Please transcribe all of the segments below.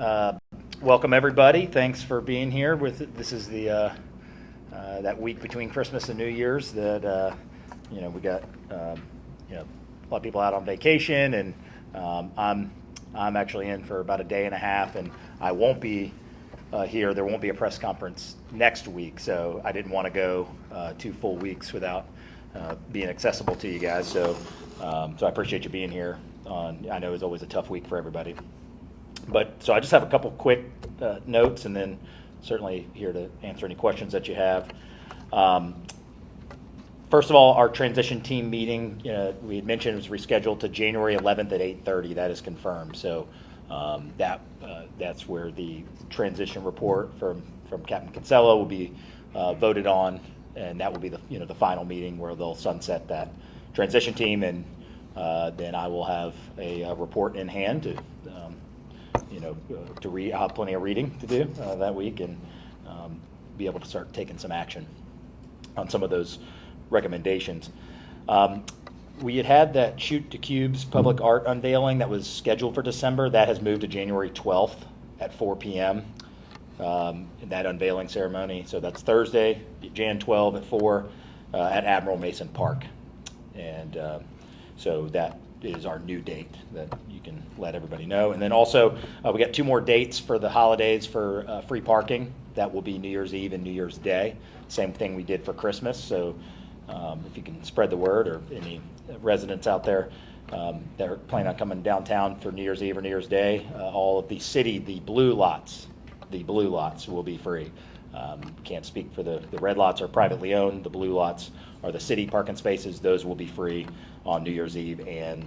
Welcome everybody. Thanks for being here. This is the that week between Christmas and New Year's that we got a lot of people out on vacation, and I'm actually in for about a day and a half, and I won't be here. There won't be a press conference next week, so I didn't want to go 2 full weeks without being accessible to you guys. So I appreciate you being here. I know it's always a tough week for everybody. So I just have a couple quick notes, and then certainly here to answer any questions that you have. First of all, our transition team meeting, we had mentioned, was rescheduled to January 11th at 8:30. That is confirmed. So that's where the transition report from Captain Kinsella will be voted on, and that will be the final meeting where they'll sunset that transition team, and then I will have a report in hand to read. I'll have plenty of reading to do that week, and be able to start taking some action on some of those recommendations. We had that Shoot to Cubes public art unveiling that was scheduled for December. That has moved to January 12th at 4 p.m. That unveiling ceremony. So that's Thursday, Jan 12 at 4 at Admiral Mason Park. And so that is our new date that you can let everybody know. And then also we got 2 more dates for the holidays for free parking. That will be New Year's Eve and New Year's Day. Same thing we did for Christmas. So if you can spread the word, or any residents out there that are planning on coming downtown for New Year's Eve or New Year's Day, all of the blue lots will be free. Can't speak for the red lots are privately owned. The blue lots are the city parking spaces. Those will be free on New Year's Eve and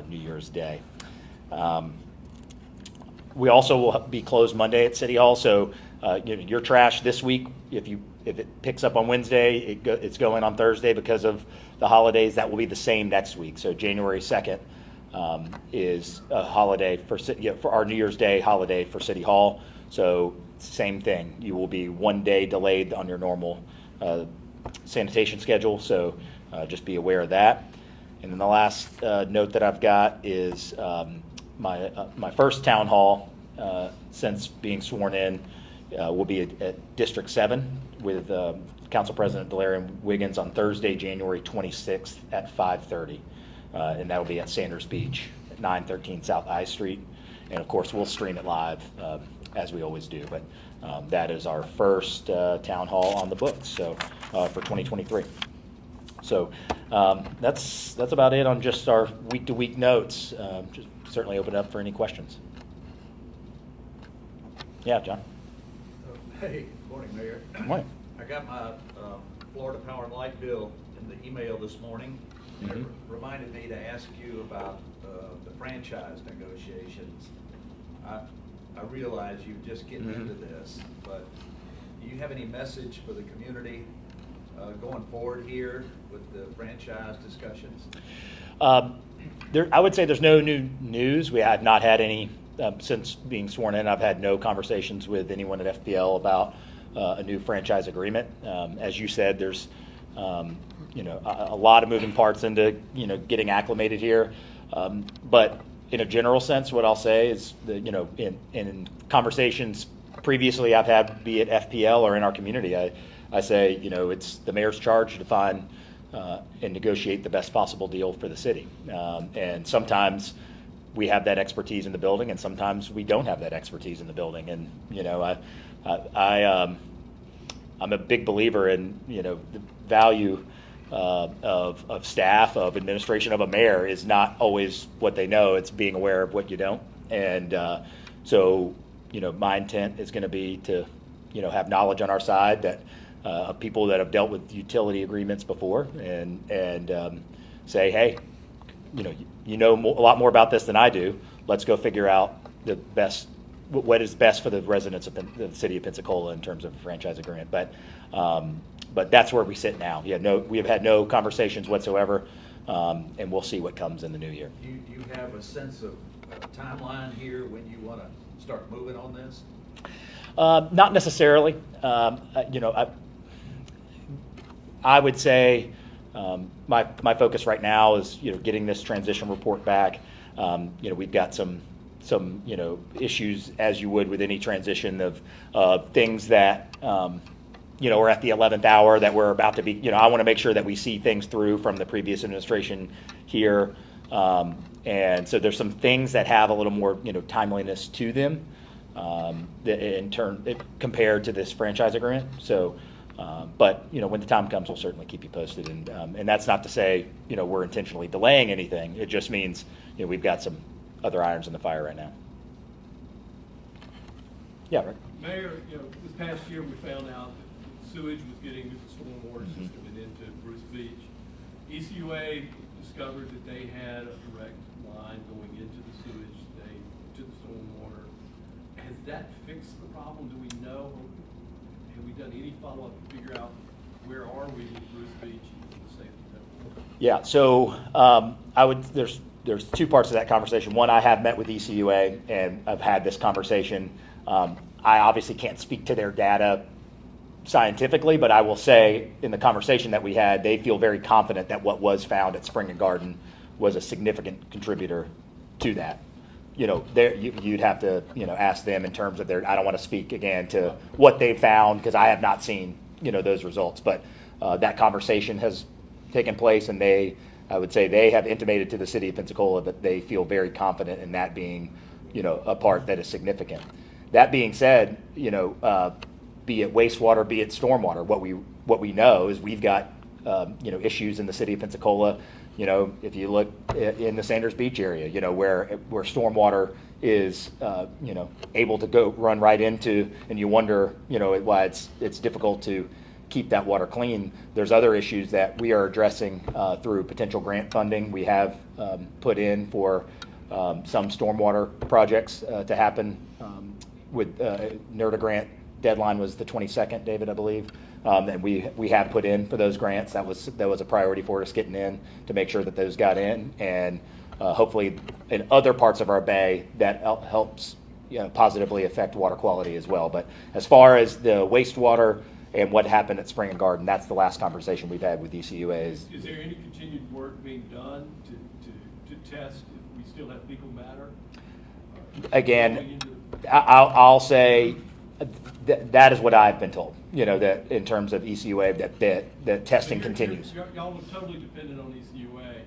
New Year's Day. We also will be closed Monday at City Hall. So your trash this week, if it picks up on Wednesday, it's going on Thursday because of the holidays. That will be the same next week. So January 2nd is a holiday for our New Year's Day holiday for City Hall. So same thing. You will be 1 day delayed on your normal sanitation schedule. So just be aware of that. And then the last note that I've got is my first town hall since being sworn in will be at District 7 with Council President Delarian Wiggins on Thursday, January 26th at 5:30. And that will be at Sanders Beach at 913 South I Street. And of course, we'll stream it live as we always do. But that is our first town hall on the books, so for 2023. So that's about it on just our week-to-week notes. Just certainly open it up for any questions. Yeah, John. Hey, good morning, Mayor. Good morning. I got my Florida Power and Light bill in the email this morning. Mm-hmm. It reminded me to ask you about the franchise negotiations. I realize you're just getting Mm-hmm. into this, but do you have any message for the community going forward here with the franchise discussions? I would say there's no new news. We have not had any since being sworn in. I've had no conversations with anyone at FPL about a new franchise agreement. As you said, there's a lot of moving parts into getting acclimated here. But in a general sense, what I'll say is that in conversations previously I've had, be it FPL or in our community, I say it's the mayor's charge to find and negotiate the best possible deal for the city. And sometimes we have that expertise in the building, and sometimes we don't have that expertise in the building. And I'm a big believer in the value of staff, of administration, of a mayor is not always what they know. It's being aware of what you don't. And so my intent is going to be to have knowledge on our side that of people that have dealt with utility agreements before, and say, hey, a lot more about this than I do. Let's go figure out what is best for the residents of the city of Pensacola in terms of a franchise agreement. But that's where we sit now. We have had no conversations whatsoever, and we'll see what comes in the new year. Do you have a sense of timeline here when you want to start moving on this? Not necessarily. I would say my focus right now is getting this transition report back. We've got some some, issues as you would with any transition of things that, we're at the 11th hour that we're about to be, I want to make sure that we see things through from the previous administration here. And so there's some things that have a little more, timeliness to them compared to this franchise agreement. So, but, when the time comes, we'll certainly keep you posted. And that's not to say, we're intentionally delaying anything. It just means, we've got some other irons in the fire right now. Yeah, Rick. Mayor, this past year we found out that sewage was getting to the stormwater system and into Bruce Beach. ECUA discovered that they had a direct line going into the sewage, to the stormwater. Has that fixed the problem? Do we know? Have we done any follow-up to figure out where are we with Bruce Beach and the state of Pensacola? Yeah, so there's two parts of that conversation. One, I have met with ECUA and I've had this conversation. I obviously can't speak to their data scientifically, but I will say in the conversation that we had, they feel very confident that what was found at Spring and Garden was a significant contributor to that. You'd have to, ask them in terms of I don't want to speak again to what they found because I have not seen, those results. But that conversation has taken place, and I would say they have intimated to the city of Pensacola that they feel very confident in that being, a part that is significant. That being said, be it wastewater, be it stormwater, what we know is we've got, issues in the city of Pensacola. If you look in the Sanders Beach area, where stormwater is, able to go run right into, and you wonder, why it's difficult to keep that water clean. There's other issues that we are addressing through potential grant funding. We have put in for some stormwater projects to happen with NERDA grant deadline was the 22nd, David, I believe. And we have put in for those grants. That was a priority for us getting in to make sure that those got in, and hopefully in other parts of our bay that helps positively affect water quality as well. But as far as the wastewater and what happened at Spring and Garden, that's the last conversation we've had with ECUA. Is there any continued work being done to test if we still have fecal matter? Again, I'll say that is what I've been told. That in terms of ECUA, that testing continues. Y'all are totally dependent on ECUA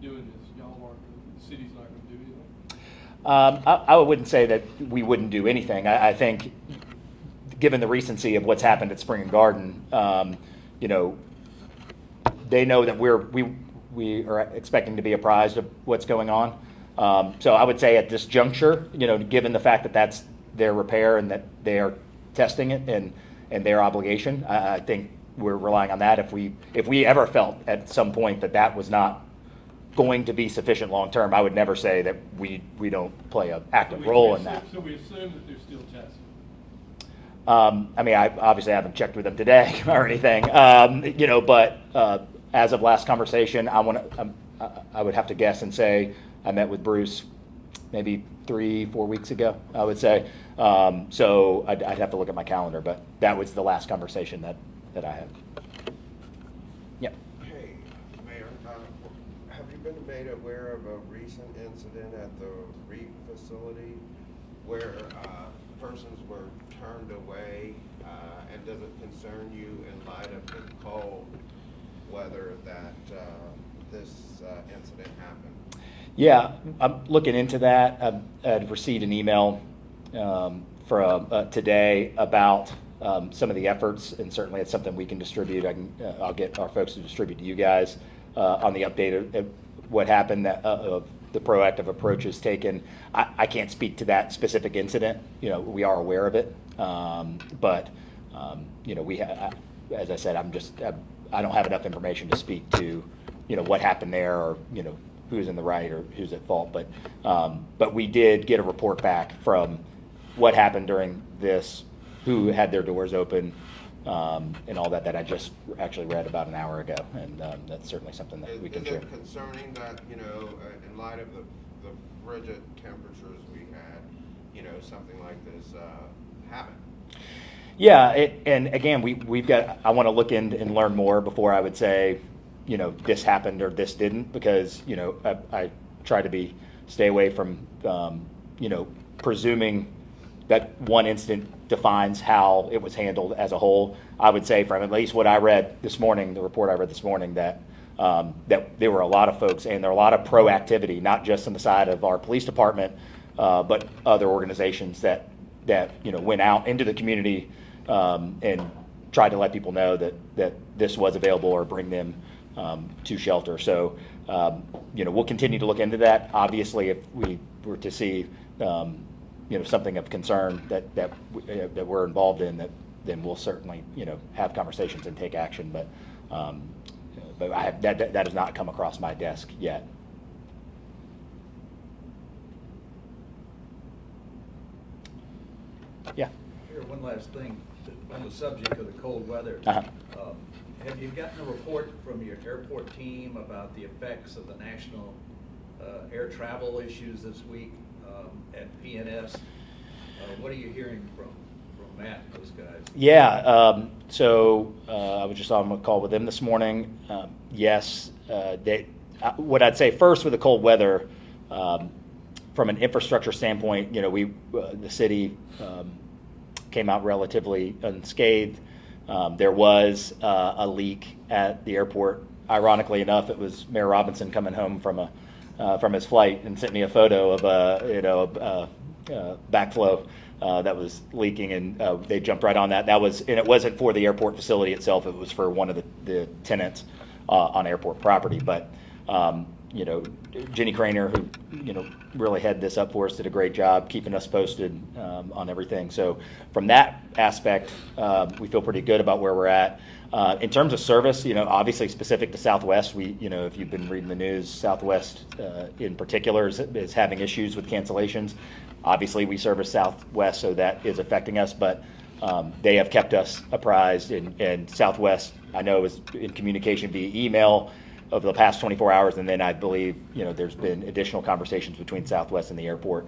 doing this. The city's not going to do anything? I wouldn't say that we wouldn't do anything. I think, given the recency of what's happened at Spring and Garden, they know that we are expecting to be apprised of what's going on. So I would say at this juncture, given the fact that that's their repair and that they are testing it and their obligation, I think we're relying on that. If we ever felt at some point that was not going to be sufficient long term, I would never say that we don't play an active role in that. So we assume that they're still testing. I obviously haven't checked with them today or anything, but as of last conversation, I would have to guess and say I met with Bruce maybe 3-4 weeks ago, I would say. So I'd have to look at my calendar, but that was the last conversation that I had. Yeah. Hey, Mayor, have you been made aware of a recent incident at the Reeves facility where persons were turned away, and does it concern you in light of the cold weather that this incident happened? Yeah, I'm looking into that. I'd received an email from today about some of the efforts, and certainly it's something we can distribute. I'll get our folks to distribute to you guys on the update of what happened, of the proactive approaches taken. I can't speak to that specific incident. We are aware of it, but as I said, I don't have enough information to speak to what happened there, or who's in the right or who's at fault. But we did get a report back from what happened during this, who had their doors open, and all that I just actually read about an hour ago, and that's certainly something that we can share. Is it concerning that, in light of the frigid temperatures we had, something like this happened? Yeah, and again, I want to look in and learn more before I would say, this happened or this didn't, because, I try to stay away from presuming that one incident defines how it was handled as a whole, I would say from at least what I read this morning, the report I read this morning, that there were a lot of folks and there were a lot of proactivity, not just on the side of our police department, but other organizations that went out into the community and tried to let people know that this was available or bring them to shelter. So, we'll continue to look into that. Obviously, if we were to see, something of concern that we're involved in, then we'll certainly, have conversations and take action. But that has not come across my desk yet. Yeah. Here, one last thing, on the subject of the cold weather. Uh-huh. Have you gotten a report from your airport team about the effects of the national air travel issues this week at PNS? What are you hearing from Matt and those guys? Yeah, so I was just on a call with them this morning. Yes, what I'd say first with the cold weather, from an infrastructure standpoint, the city came out relatively unscathed. There was a leak at the airport. Ironically enough, it was Mayor Robinson coming home from his flight and sent me a photo of a backflow that was leaking, and they jumped right on that. And it wasn't for the airport facility itself. It was for one of the tenants on airport property. But Jenny Craner, who really headed this up for us, did a great job keeping us posted on everything. So from that aspect, we feel pretty good about where we're at. In terms of service, obviously specific to Southwest, if you've been reading the news, Southwest in particular is having issues with cancellations. Obviously, we service Southwest, so that is affecting us, but they have kept us apprised, and Southwest, I know, is in communication via email over the past 24 hours, and then I believe, there's been additional conversations between Southwest and the airport.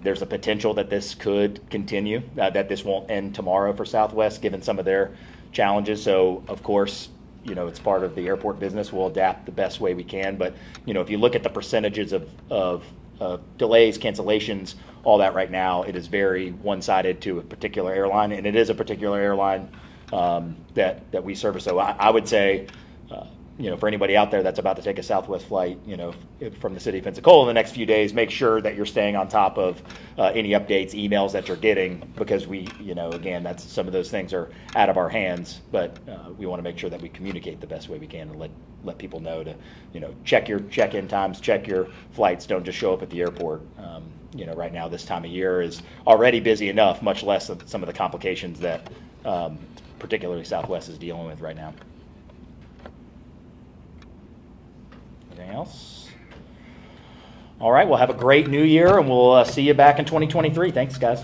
There's a potential that this could continue, that this won't end tomorrow for Southwest, given some of their challenges. So, of course, it's part of the airport business. We'll adapt the best way we can. But, if you look at the percentages of delays, cancellations, all that right now, it is very one-sided to a particular airline, and it is a particular airline that we service. So I would say, for anybody out there that's about to take a Southwest flight, from the city of Pensacola in the next few days, make sure that you're staying on top of any updates, emails that you're getting, because we, again, that's some of those things are out of our hands, but we want to make sure that we communicate the best way we can and let people know to, check your check-in times, check your flights, don't just show up at the airport. Right now, this time of year is already busy enough, much less of some of the complications that particularly Southwest is dealing with right now. Anything else? All right, well, have a great new year, and we'll see you back in 2023. Thanks, guys.